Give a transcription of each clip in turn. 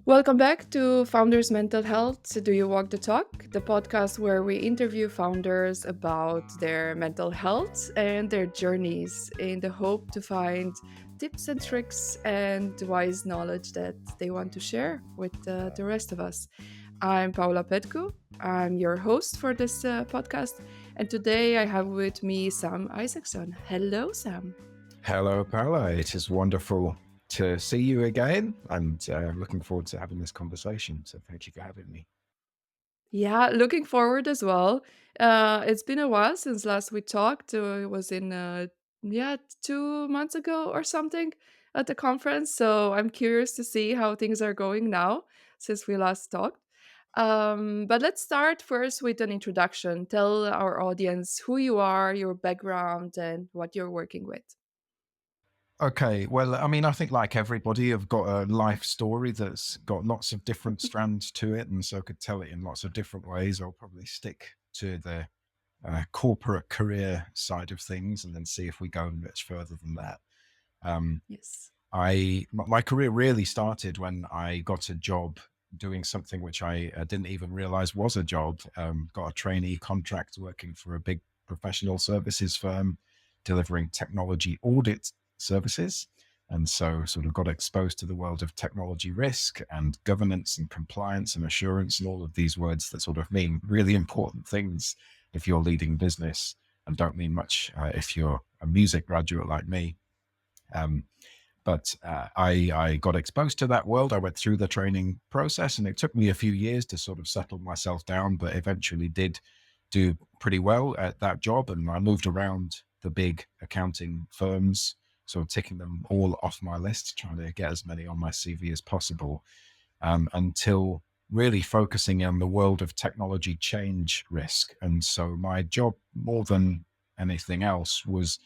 Welcome back to Founders Mental Health. Do you walk the talk? The podcast where we interview founders about their mental health and their journeys in the hope to find tips and tricks and wise knowledge that they want to share with the rest of us. I'm Paula Petcu. I'm your host for this podcast. And today I have with me Sam Isaacson. Hello, Sam. Hello, Paula. It is wonderful to see you again, and looking forward to having this conversation. So thank you for having me. Yeah, looking forward as well. It's been a while since last we talked. It was in yeah, 2 months ago or something at the conference. So I'm curious to see how things are going now since we last talked. But let's start first with an introduction. Tell our audience who you are, your background, and what you're working with. Okay, well, I mean, I think like everybody, I've got a life story that's got lots of different strands to it, and so could tell it in lots of different ways. I'll probably stick to the corporate career side of things, and then see if we go much further than that. Um, Yes. my career really started when I got a job doing something which I didn't even realize was a job. Got a trainee contract working for a big professional services firm delivering technology audit services. And so sort of got exposed to the world of technology risk and governance and compliance and assurance and all of these words that sort of mean really important things if you're leading business and don't mean much if you're a music graduate like me. Um, but I got exposed to that world. I went through the training process, and it took me a few years to sort of settle myself down, but eventually did do pretty well at that job. And I moved around the big accounting firms, sort of ticking them all off my list, trying to get as many on my CV as possible, until really focusing on the world of technology change risk. And so my job, more than anything else, was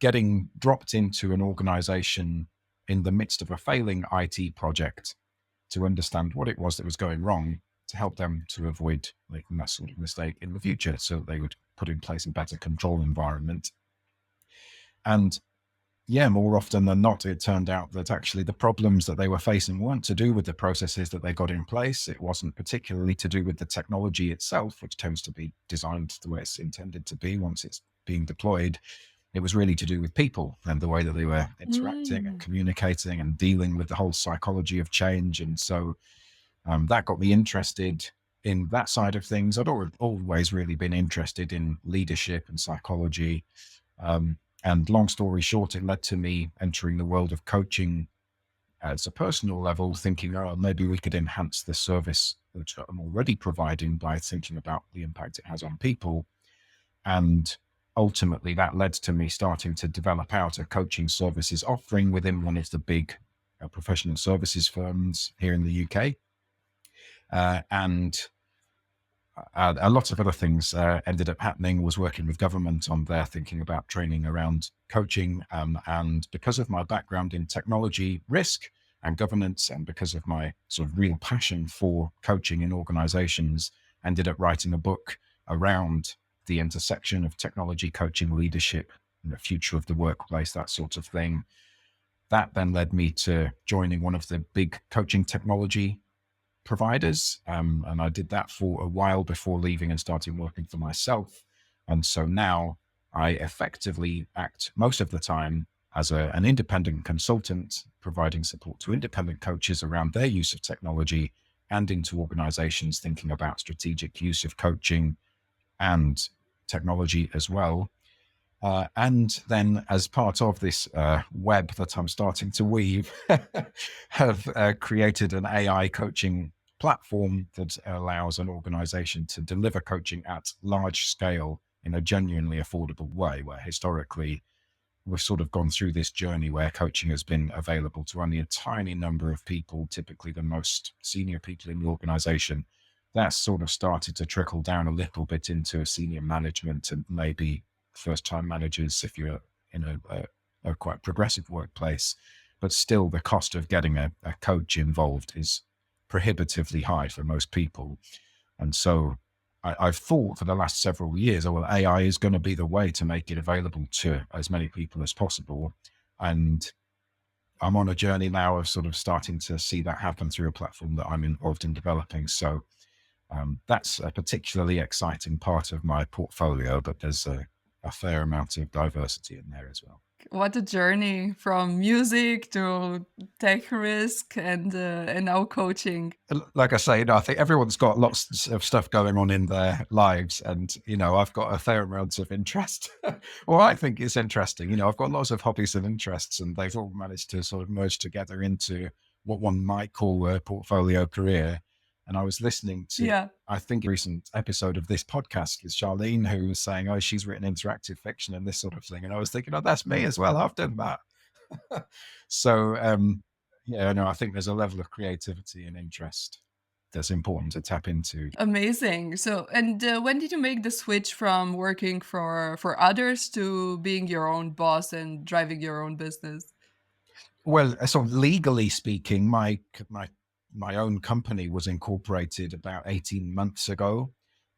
getting dropped into an organization in the midst of a failing IT project to understand what it was that was going wrong, to help them to avoid making that sort of mistake in the future, so that they would put in place a better control environment. And yeah, more often than not, it turned out that actually the problems that they were facing weren't to do with the processes that they got in place. It wasn't particularly to do with the technology itself, which tends to be designed the way it's intended to be once it's being deployed. It was really to do with people and the way that they were interacting and Mm. communicating and dealing with the whole psychology of change. And so that got me interested in that side of things. I'd always really been interested in leadership and psychology. And long story short, it led to me entering the world of coaching as a personal level, thinking, oh, maybe we could enhance the service that I'm already providing by thinking about the impact it has on people. And ultimately, that led to me starting to develop out a coaching services offering within one of the big professional services firms here in the UK. And a lot of other things ended up happening. Was working with government on their thinking about training around coaching. And because of my background in technology risk and governance, and because of my sort of real passion for coaching in organizations, ended up writing a book around the intersection of technology, coaching, leadership, and the future of the workplace, that sort of thing. That then led me to joining one of the big coaching technology providers. And I did that for a while before leaving and starting working for myself. And so now I effectively act most of the time as an independent consultant, providing support to independent coaches around their use of technology and into organizations thinking about strategic use of coaching and technology as well. And then, as part of this web that I'm starting to weave, have created an AI coaching platform that allows an organization to deliver coaching at large scale in a genuinely affordable way, where historically we've sort of gone through this journey where coaching has been available to only a tiny number of people, typically the most senior people in the organization. That's sort of started to trickle down a little bit into senior management and maybe first-time managers if you're in a quite progressive workplace. But still, the cost of getting a coach involved is prohibitively high for most people. And so I've thought for the last several years, oh, well, AI is going to be the way to make it available to as many people as possible. And I'm on a journey now of sort of starting to see that happen through a platform that I'm involved in developing. So that's a particularly exciting part of my portfolio, but there's a fair amount of diversity in there as well. What a journey from music to tech risk and now coaching. Like I say, I think everyone's got lots of stuff going on in their lives, and I've got a fair amount of interest. Well, I think it's interesting. I've got lots of hobbies and interests, and they've all managed to sort of merge together into what one might call a portfolio career. And I was listening to, Yeah. I think, a recent episode of this podcast with Charlene, who was saying, "Oh, she's written interactive fiction and this sort of thing," and I was thinking, "Oh, that's me as well. I've done that." So, yeah, no, I think there's a level of creativity and interest that's important to tap into. Amazing. So, and when did you make the switch from working for others to being your own boss and driving your own business? Well, sort of legally speaking, my own company was incorporated about 18 months ago.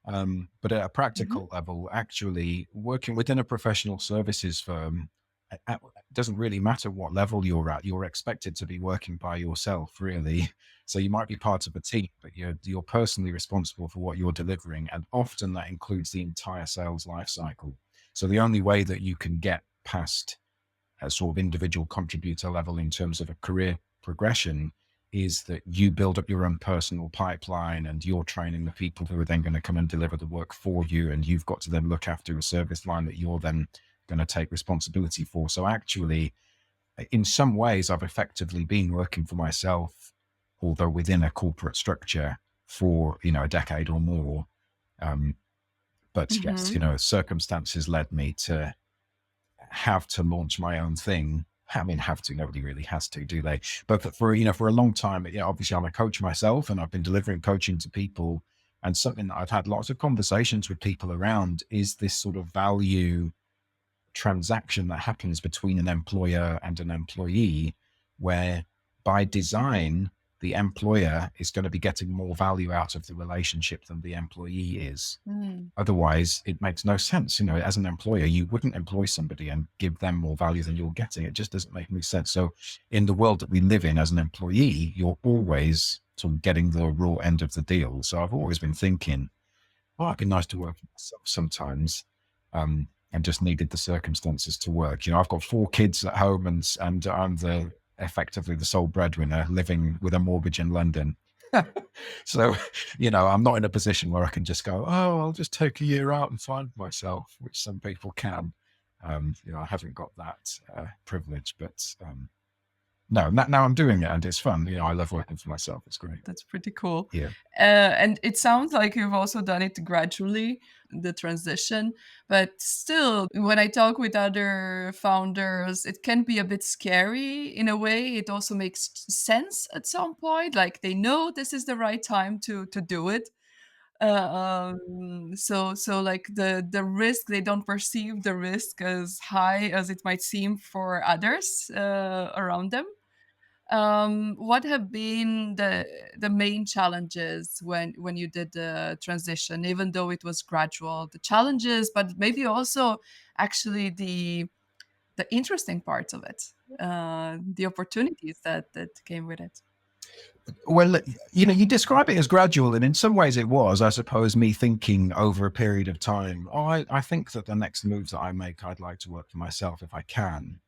But at a Mhm. practical level, actually working within a professional services firm, it doesn't really matter what level you're at. You're expected to be working by yourself, really. So you might be part of a team, but you're personally responsible for what you're delivering, and often that includes the entire sales life cycle. So the only way that you can get past a sort of individual contributor level in terms of a career progression is that you build up your own personal pipeline, and you're training the people who are then going to come and deliver the work for you. And you've got to then look after a service line that you're then going to take responsibility for. So actually, in some ways, I've effectively been working for myself, although within a corporate structure, for, a decade or more. Um, but yes, Mhm. circumstances led me to have to launch my own thing. I mean, have to, nobody really has to, do they? But for a long time, obviously I'm a coach myself, and I've been delivering coaching to people. And something that I've had lots of conversations with people around is this sort of value transaction that happens between an employer and an employee, where by design, the employer is going to be getting more value out of the relationship than the employee is. Mm. Otherwise, it makes no sense. As an employer, you wouldn't employ somebody and give them more value than you're getting. It just doesn't make any sense. So in the world that we live in as an employee, you're always sort of getting the raw end of the deal. So I've always been thinking, oh, it'd be nice to work for myself sometimes. And just needed the circumstances to work. I've got 4 kids at home, and I'm effectively the sole breadwinner living with a mortgage in London. So, I'm not in a position where I can just go, oh, I'll just take a year out and find myself, which some people can. I haven't got that privilege, but no, now I'm doing it and it's fun. I love working for myself. It's great. That's pretty cool. Yeah. And it sounds like you've also done it gradually, the transition. But still, when I talk with other founders, it can be a bit scary in a way. It also makes sense at some point. Like they know this is the right time to do it. So like the risk, they don't perceive the risk as high as it might seem for others around them. What have been the main challenges when you did the transition, even though it was gradual? The challenges, but maybe also actually the interesting parts of it, the opportunities that came with it. Well, you describe it as gradual, and in some ways it was, I suppose, me thinking over a period of time, oh, I think that the next move that I make, I'd like to work for myself if I can.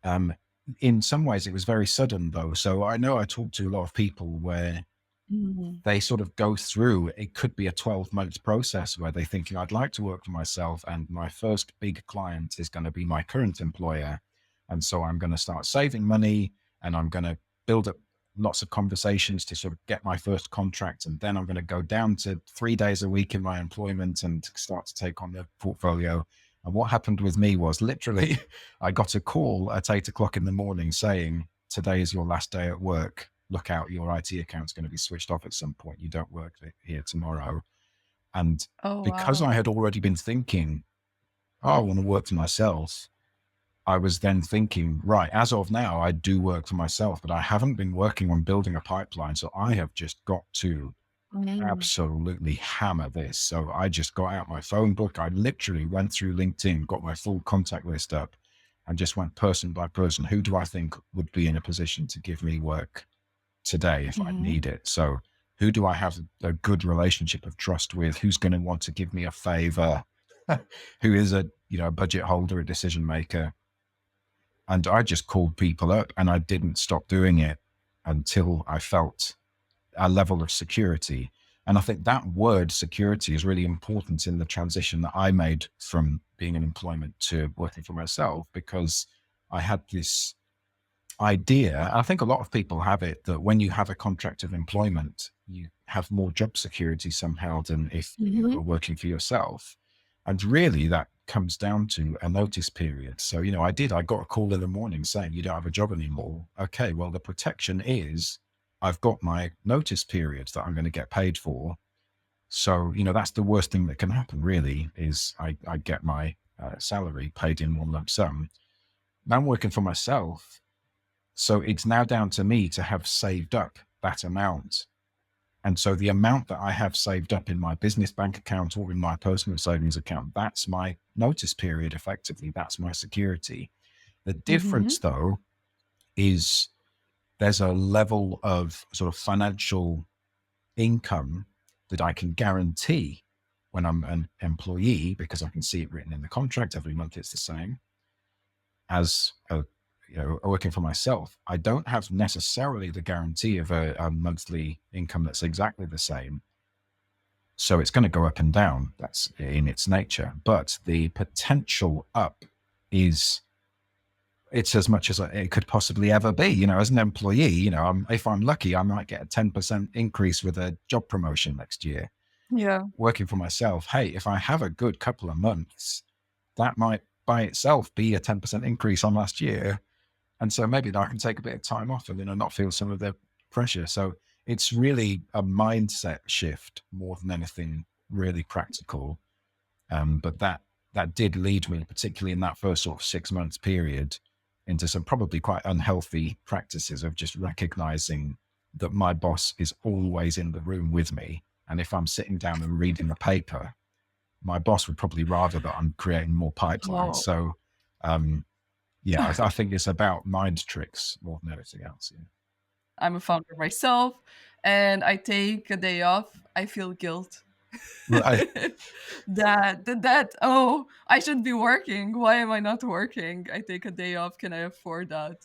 Um, in some ways, it was very sudden, though. So I know I talked to a lot of people where Mhm. they sort of go through, it could be a 12-month process where they're thinking, I'd like to work for myself, and my first big client is going to be my current employer. And so I'm going to start saving money, and I'm going to build up lots of conversations to sort of get my first contract. And then I'm going to go down to 3 days a week in my employment and start to take on the portfolio. And what happened with me was literally, I got a call at 8 o'clock in the morning saying, today is your last day at work. Look out, your IT account's going to be switched off at some point. You don't work here tomorrow. And Oh because wow. I had already been thinking, oh, I want to work for myself, I was then thinking, right, as of now, I do work for myself, but I haven't been working on building a pipeline. So I have just got to Mm. absolutely hammer this. So I just got out my phone book. I literally went through LinkedIn, got my full contact list up, and just went person by person. Who do I think would be in a position to give me work today if I Mm-hmm. need it? So who do I have a good relationship of trust with? Who's going to want to give me a favor? Who is a, a budget holder, a decision maker? And I just called people up, and I didn't stop doing it until I felt a level of security. And I think that word security is really important in the transition that I made from being in employment to working for myself, because I had this idea. I think a lot of people have it, that when you have a contract of employment, you have more job security somehow than if you Mm-hmm. were working for yourself. And really that comes down to a notice period. So, I got a call in the morning saying, you don't have a job anymore. Okay, well, the protection is I've got my notice period that I'm going to get paid for. So, that's the worst thing that can happen, really, is I get my salary paid in one lump sum. Now I'm working for myself. So it's now down to me to have saved up that amount. And so the amount that I have saved up in my business bank account or in my personal savings account, that's my notice period, effectively. That's my security. The Mm-hmm. difference, though, is there's a level of sort of financial income that I can guarantee when I'm an employee, because I can see it written in the contract. Every month it's the same. As working for myself, I don't have necessarily the guarantee of a monthly income that's exactly the same. So it's going to go up and down. That's in its nature. But the potential up it's as much as it could possibly ever be. As an employee, if I'm lucky, I might get a 10% increase with a job promotion next year. Yeah. Working for myself, hey, if I have a good couple of months, that might by itself be a 10% increase on last year. And so maybe I can take a bit of time off and not feel some of the pressure. So it's really a mindset shift more than anything really practical. But that did lead me, particularly in that first sort of 6 months period, into some probably quite unhealthy practices of just recognizing that my boss is always in the room with me. And if I'm sitting down and reading the paper, my boss would probably rather that I'm creating more pipelines. Wow. So, yeah, I think it's about mind tricks more than anything else. Yeah. I'm a founder myself, and I take a day off. I feel guilt. Right. Oh, I should be working. Why am I not working? I take a day off. Can I afford that?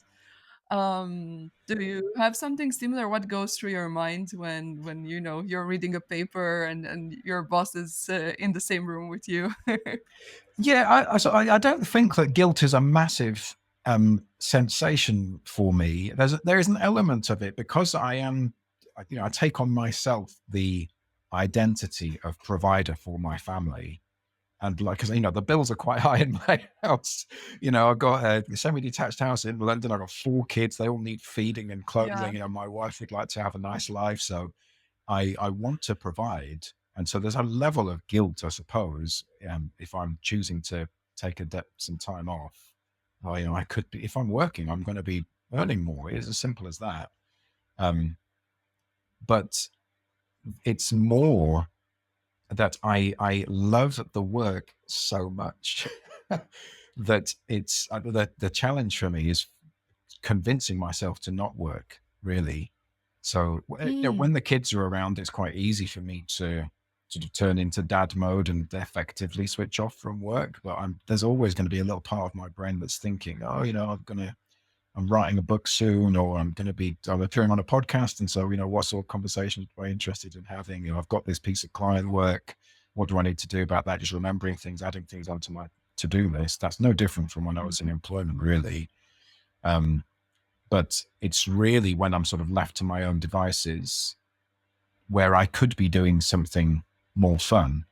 Do you have something similar? What goes through your mind when you're reading a paper and your boss is in the same room with you? Yeah, I don't think that guilt is a massive sensation for me. There is an element of it because I take on myself the identity of provider for my family. And like, because the bills are quite high in my house. I've got a semi-detached house in London. I've got 4 kids. They all need feeding and Yeah. clothing. My wife would like to have a nice life, so I want to provide. And so there's a level of guilt, I suppose, if I'm choosing to take some time off. I could be, if I'm working, I'm going to be earning more. It's as simple as that. But it's more that I love the work so much that it's the challenge for me is convincing myself to not work, really. So Mm. when the kids are around, it's quite easy for me to sort of turn into dad mode and effectively switch off from work. But there's always going to be a little part of my brain that's thinking, oh, I'm writing a book soon, or I'm appearing on a podcast. And so, what sort of conversations am I interested in having? I've got this piece of client work. What do I need to do about that? Just remembering things, adding things onto my to-do list. That's no different from when I was in employment, really. But it's really when I'm sort of left to my own devices where I could be doing something more fun.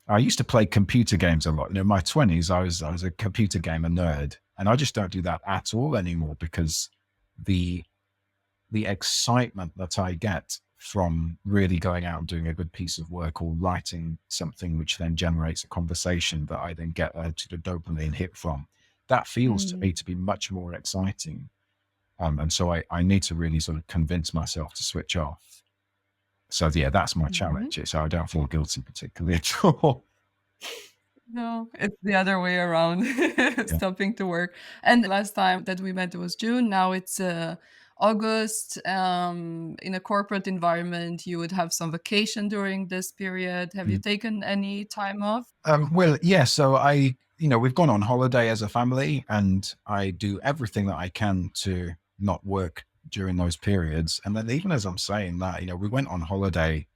I used to play computer games a lot. In my 20s, I was a computer gamer nerd, and I just don't do that at all anymore because the excitement that I get from really going out and doing a good piece of work or writing something which then generates a conversation that I then get a sort of dopamine hit from, that feels to Mm. me to be much more exciting. And so I need to really sort of convince myself to switch off. So yeah, that's my Mhm. challenge. So I don't feel guilty particularly at all. No, it's the other way around, Yeah. stopping to work. And last time that we met was June. Now it's August. In a corporate environment, you would have some vacation during this period. Have you taken any time off? Well, yeah. So we've gone on holiday as a family, and I do everything that I can to not work during those periods. And then, even as I'm saying that, we went on holiday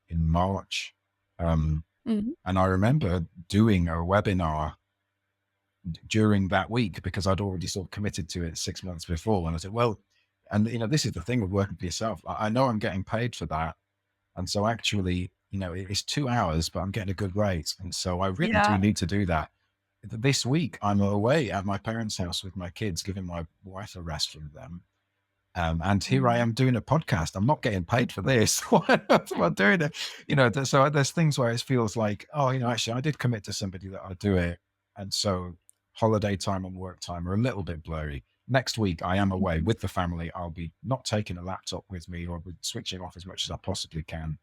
in March, um, Mhm. and I remember doing a webinar during that week because I'd already sort of committed to it 6 months before. And I said, well, and this is the thing with working for yourself. I know I'm getting paid for that. And so actually, it's 2 hours, but I'm getting a good rate. And so I really do Yeah. need to do that. This week, I'm away at my parents' house with my kids, giving my wife a rest from them. And here I Mhm. am doing a podcast. I'm not getting paid for this. What am I doing it? So there's things where it feels like, oh, actually, I did commit to somebody that I'll do it. And so holiday time and work time are a little bit blurry. Next week, I am away Mhm. with the family. I'll be not taking a laptop with me or switching off as much as I possibly can.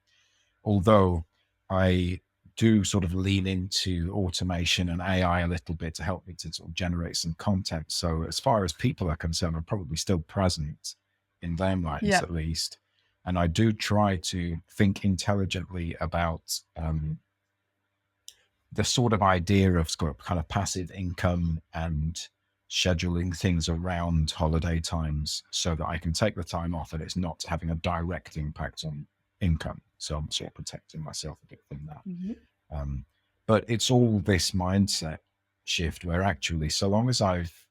Although I do sort of lean into automation and AI a little bit to help me to sort of generate some content. So as far as people are concerned, I'm probably still present in their minds Yeah. at least. And I do try to think intelligently about the sort of idea of kind of passive income and scheduling things around holiday times so that I can take the time off and it's not having a direct impact on income. So I'm sort of protecting myself a bit from that. Mhm. Um, but it's all this mindset shift where actually, as long as I've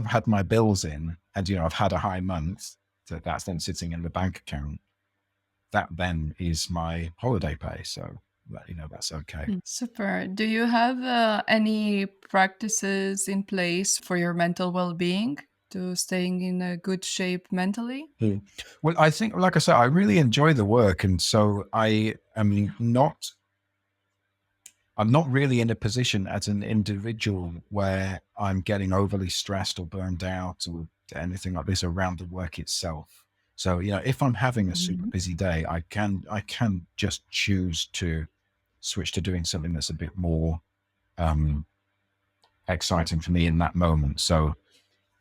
had my bills in and I've had a high month, that's then sitting in the bank account. That then is my holiday pay. So that's okay. Super. Do you have any practices in place for your mental well-being to staying in a good shape mentally? Hmm. Well, I think, like I said, I really enjoy the work, and so I'm not really in a position as an individual where I'm getting overly stressed or burned out or anything like this around the work itself. So, if I'm having a super Mhm. busy day, I can just choose to switch to doing something that's a bit more um, exciting for me in that moment. So,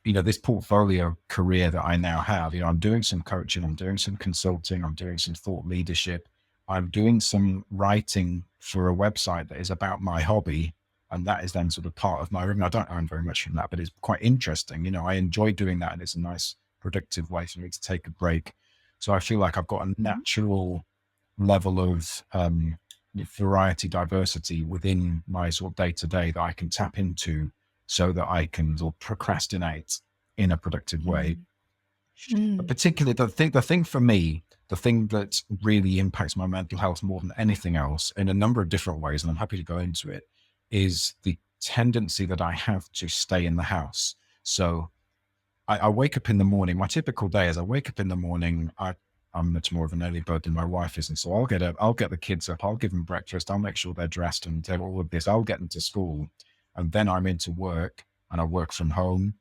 this portfolio career that I now have, I'm doing some coaching, I'm doing some consulting, I'm doing some thought leadership, I'm doing some writing for a website that is about my hobby. And that is then sort of part of my room. I don't earn very much from that, but it's quite interesting. I enjoy doing that and it's a nice, productive way for me to take a break. So I feel like I've got a Mhm. natural level of variety, diversity within my sort of day to day that I can tap into so that I can sort of procrastinate in a productive way. Mm. But Mm. particularly the thing for me, the thing that really impacts my mental health more than anything else in a number of different ways, and I'm happy to go into it, is the tendency that I have to stay in the house. So I wake up in the morning. My typical day is I wake up in the morning. I'm much more of an early bird than my wife is. And so I'll get up, I'll get the kids up, I'll give them breakfast, I'll make sure they're dressed and all of this. I'll get them to school. And then I'm into work and I work from home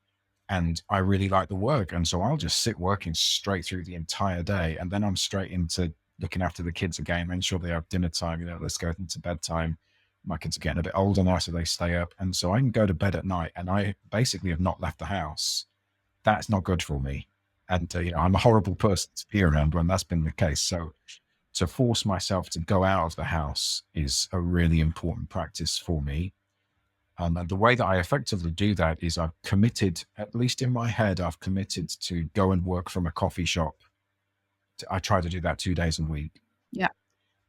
and I really like the work. And so I'll just sit working straight through the entire day. And then I'm straight into looking after the kids again, making sure they have dinner time, let's go into bedtime. My kids are getting a bit older now, so they stay up. And so I can go to bed at night and I basically have not left the house. That's not good for me. And, I'm a horrible person to be around when that's been the case. So to force myself to go out of the house is a really important practice for me. And the way that I effectively do that is I've committed, at least in my head, I've committed to go and work from a coffee shop. I try to do that 2 days a week. Yeah.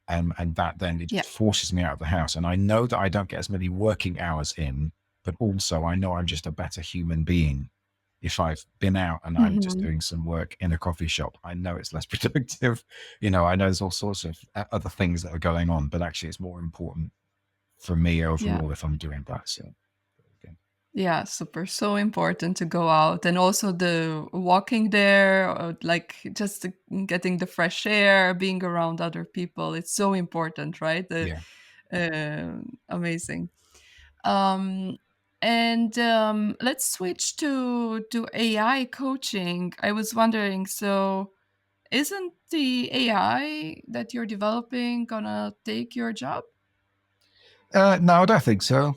And that then it Yeah. just forces me out of the house. And I know that I don't get as many working hours in, but also I know I'm just a better human being if I've been out and I'm just Mhm. doing some work in a coffee shop. I know it's less productive. I know there's all sorts of other things that are going on, but actually it's more important for me Yeah. overall if I'm doing that. So, okay. Yeah, super. So important to go out and also the walking there, or like just getting the fresh air, being around other people. It's so important, right? Yeah. Amazing. Um, and let's switch to AI coaching. I was wondering, so isn't the AI that you're developing gonna take your job? No, I don't think so.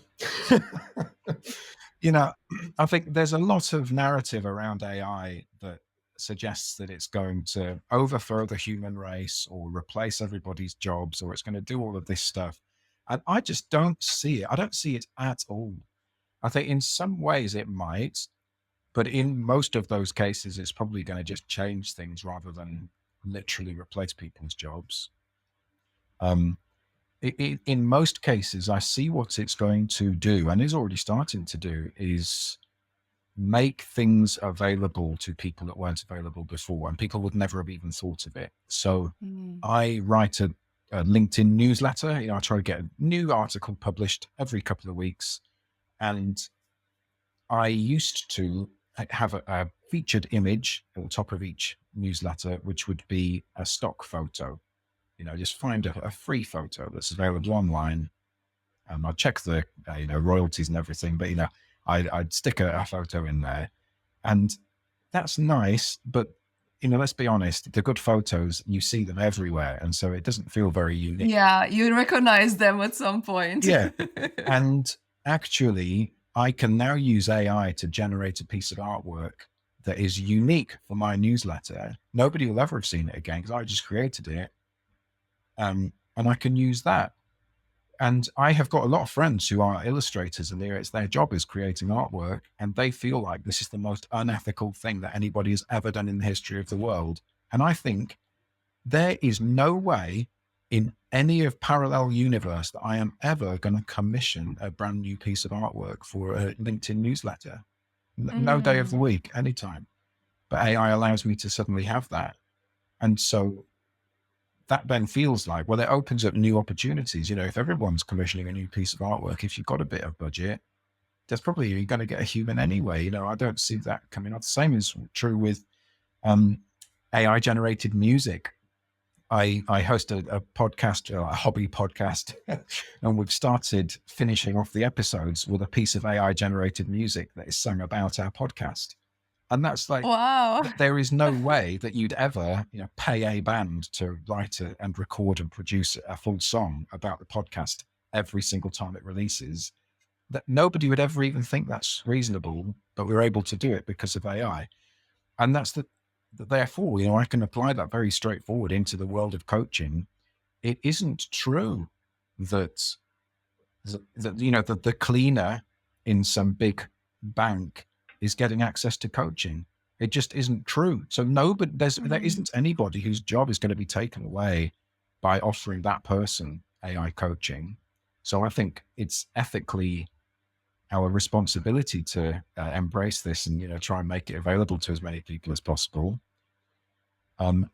You know, I think there's a lot of narrative around AI that suggests that it's going to overthrow the human race or replace everybody's jobs or it's going to do all of this stuff. And I just don't see it. I don't see it at all. I think in some ways it might, but in most of those cases, it's probably going to just change things rather than literally replace people's jobs. Um, in most cases, I see what it's going to do and is already starting to do is make things available to people that weren't available before, and people would never have even thought of it. So Mm. I write a LinkedIn newsletter. I try to get a new article published every couple of weeks. And I used to have a featured image at the top of each newsletter, which would be a stock photo. Just find a free photo that's available online. I'd check the royalties and everything, but I'd stick a photo in there, and that's nice. But let's be honest, the good photos you see them everywhere, and so it doesn't feel very unique. Yeah, you recognize them at some point. Yeah, and actually, I can now use AI to generate a piece of artwork that is unique for my newsletter. Nobody will ever have seen it again because I just created it, and I can use that. And I have got a lot of friends who are illustrators, and it's their job is creating artwork, and they feel like this is the most unethical thing that anybody has ever done in the history of the world. And I think there is no way in any of parallel universe that I am ever going to commission a brand new piece of artwork for a LinkedIn newsletter. No day of the Mm. week, anytime. But AI allows me to suddenly have that. And so that then feels like, well, it opens up new opportunities. If everyone's commissioning a new piece of artwork, if you've got a bit of budget, that's probably you're going to get a human anyway. I don't see that coming up. The same is true with AI generated music. I host a podcast, a hobby podcast, and we've started finishing off the episodes with a piece of AI generated music that is sung about our podcast. And that's like, Wow. there is no way that you'd ever, pay a band to write and record and produce a full song about the podcast every single time it releases. That nobody would ever even think that's reasonable, but we're able to do it because of AI. And therefore, I can apply that very straightforward into the world of coaching. It isn't true that the cleaner in some big bank is getting access to coaching. It just isn't true. So there Mm. isn't anybody whose job is going to be taken away by offering that person AI coaching. So I think it's ethically our responsibility to embrace this and try and make it available to as many people as possible. And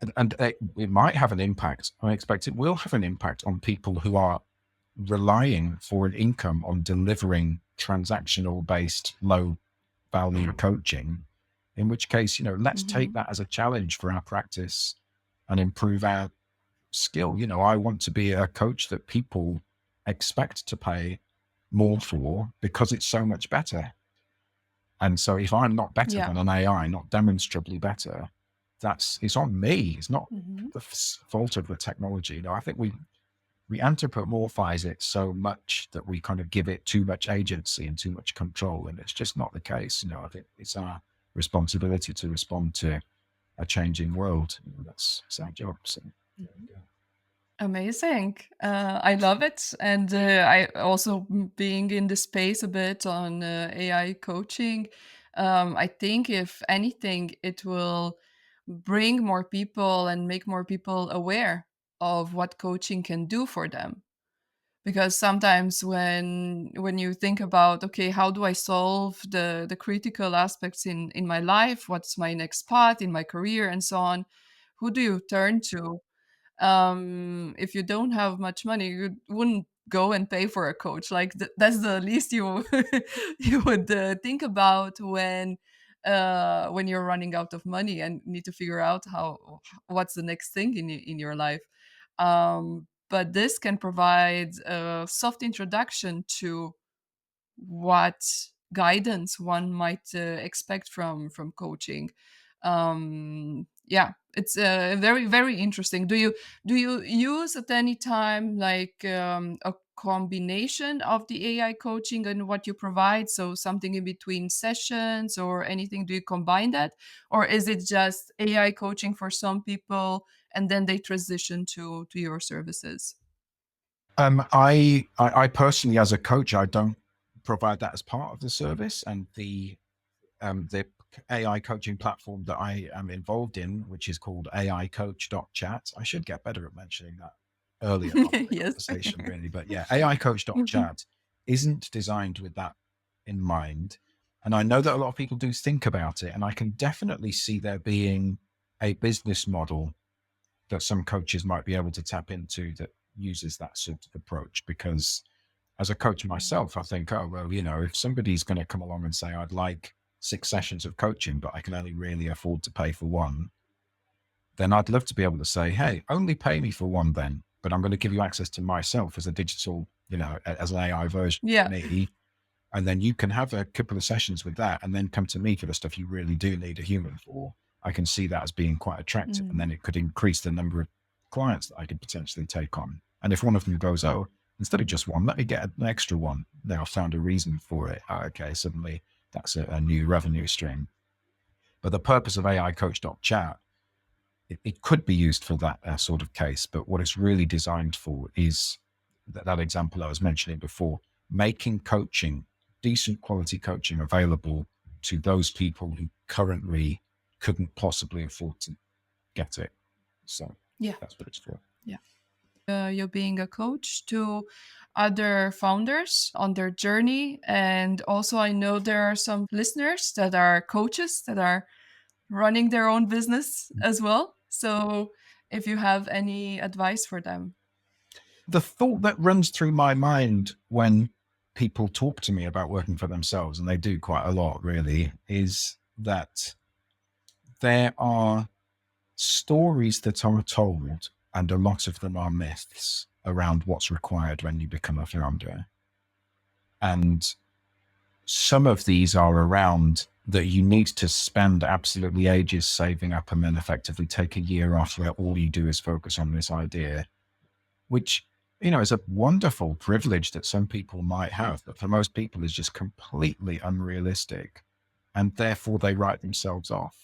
it might have an impact. I expect it will have an impact on people who are relying for an income on delivering transactional based low value coaching, in which case, let's take Mhm. that as a challenge for our practice and improve our skill. I want to be a coach that people expect to pay more for because it's so much better. And so if I'm not better Yeah. than an AI, not demonstrably better, it's on me. It's not Mhm. the fault of the technology. I think we anthropomorphize it so much that we kind of give it too much agency and too much control. And it's just not the case. I think it's our responsibility to respond to a changing world. That's our job. So there we go. Amazing. I love it. And I also, being in the space a bit on AI coaching, I think if anything, it will bring more people and make more people aware of what coaching can do for them. Because sometimes when you think about, okay, how do I solve the critical aspects in my life, what's my next path in my career and so on, who do you turn to? If you don't have much money, you wouldn't go and pay for a coach. Like that's the least you you would think about when you're running out of money and need to figure out what's the next thing in your life. But this can provide a soft introduction to what guidance one might expect from coaching. Yeah, it's very very interesting. Do you use at any time like combination of the AI coaching and what you provide? So something in between sessions or anything? Do you combine that? Or is it just AI coaching for some people and then they transition to your services? I personally, as a coach, I don't provide that as part of the service, and the AI coaching platform that I am involved in, which is called AIcoach.chat. I should get better at mentioning that earlier on in the Yes. conversation, really. But yeah, AIcoach.chat isn't designed with that in mind. And I know that a lot of people do think about it, and I can definitely see there being a business model that some coaches might be able to tap into that uses that sort of approach. Because as a coach myself, I think, oh, well, if somebody's going to come along and say, I'd like 6 sessions of coaching, but I can only really afford to pay for one, then I'd love to be able to say, hey, only pay me for one then, but I'm going to give you access to myself as a digital, as an AI version of Yeah. me. And then you can have a couple of sessions with that and then come to me for the stuff you really do need a human for. I can see that as being quite attractive. And then it could increase the number of clients that I could potentially take on. And if one of them goes, oh, instead of just one, let me get an extra one. Then I found a reason for it. Oh, okay, suddenly that's a new revenue stream. But the purpose of AIcoach.chat, it could be used for that sort of case. But what it's really designed for is that example I was mentioning before, making coaching, decent quality coaching, available to those people who currently couldn't possibly afford to get it. So Yeah. that's what it's for. Yeah. You're being a coach to other founders on their journey. And also, I know there are some listeners that are coaches that are running their own business as well. So, if you have any advice for them. The thought that runs through my mind when people talk to me about working for themselves, and they do quite a lot really, is that there are stories that are told, and a lot of them are myths around what's required when you become a founder. And some of these are around that you need to spend absolutely ages saving up and then effectively take a year off where all you do is focus on this idea, which, is a wonderful privilege that some people might have, but for most people is just completely unrealistic. And therefore they write themselves off.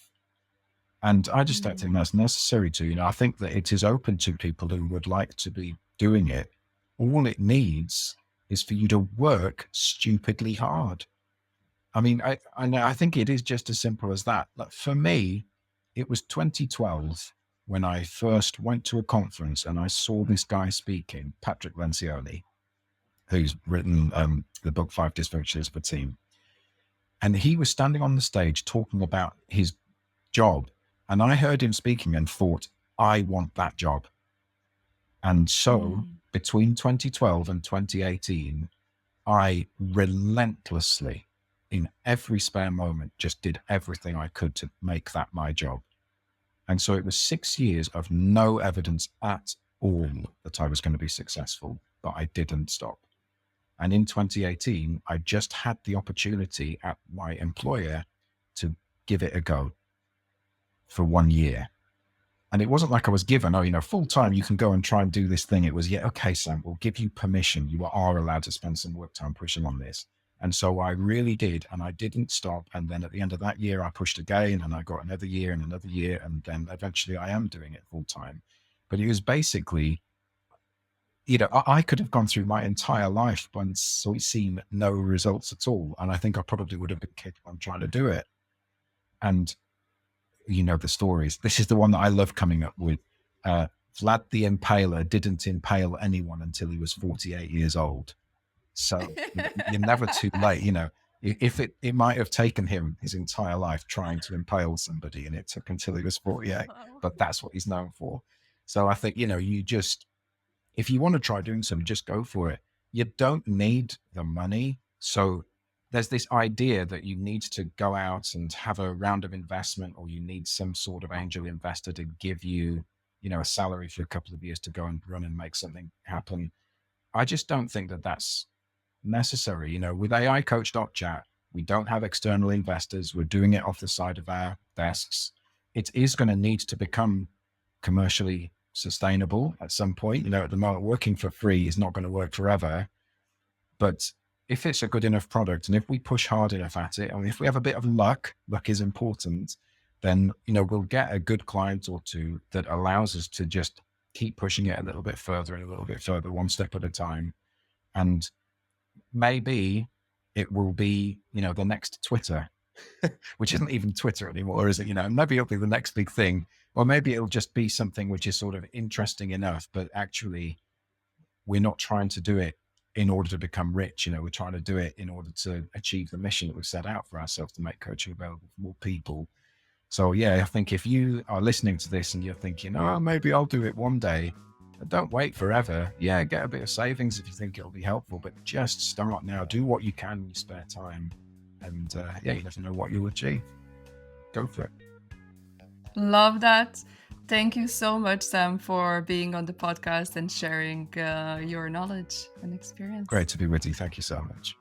And I just don't think that's necessary to, I think that it is open to people who would like to be doing it. All it needs is for you to work stupidly hard. I mean, I think it is just as simple as that. Like for me, it was 2012 when I first went to a conference and I saw this guy speaking, Patrick Lencioni, who's written the book 5 Dysfunctions of a Team. And he was standing on the stage talking about his job. And I heard him speaking and thought, I want that job. And so between 2012 and 2018, I relentlessly, in every spare moment, just did everything I could to make that my job. And so it was 6 years of no evidence at all that I was going to be successful, but I didn't stop. And in 2018, I just had the opportunity at my employer to give it a go for 1 year. And it wasn't like I was given, full time, you can go and try and do this thing. It was, yeah, okay, Sam, we'll give you permission. You are allowed to spend some work time pushing on this. And so I really did, and I didn't stop. And then at the end of that year, I pushed again, and I got another year and another year. And then eventually I am doing it full time. But it was basically, I could have gone through my entire life and seen no results at all. And I think I probably would have been kicked on trying to do it. And the stories. This is the one that I love coming up with. Vlad the Impaler didn't impale anyone until he was 48 years old. So you're never too late. If it might have taken him his entire life trying to impale somebody, and it took until he was 48, but that's what he's known for. So I think, you just, if you want to try doing something, just go for it. You don't need the money. So there's this idea that you need to go out and have a round of investment, or you need some sort of angel investor to give you, a salary for a couple of years to go and run and make something happen. I just don't think that that's necessary. With AIcoach.chat, we don't have external investors. We're doing it off the side of our desks. It is going to need to become commercially sustainable at some point. You know, at the moment, working for free is not going to work forever. But if it's a good enough product, and if we push hard enough at it, and if we have a bit of luck is important, then, you know, we'll get a good client or two that allows us to just keep pushing it a little bit further and a little bit further, one step at a time. And maybe it will be, you know, the next Twitter, which isn't even Twitter anymore, is it? You know, maybe it'll be the next big thing, or maybe it'll just be something which is sort of interesting enough, but actually we're not trying to do it in order to become rich. You know, we're trying to do it in order to achieve the mission that we've set out for ourselves, to make coaching available for more people. So yeah, I think if you are listening to this and you're thinking, oh, maybe I'll do it one day, don't wait forever. Yeah, get a bit of savings if you think it'll be helpful, but just start now. Do what you can in your spare time. And yeah, you never know what you'll achieve. Go for it. Love that. Thank you so much, Sam, for being on the podcast and sharing your knowledge and experience. Great to be with you. Thank you so much.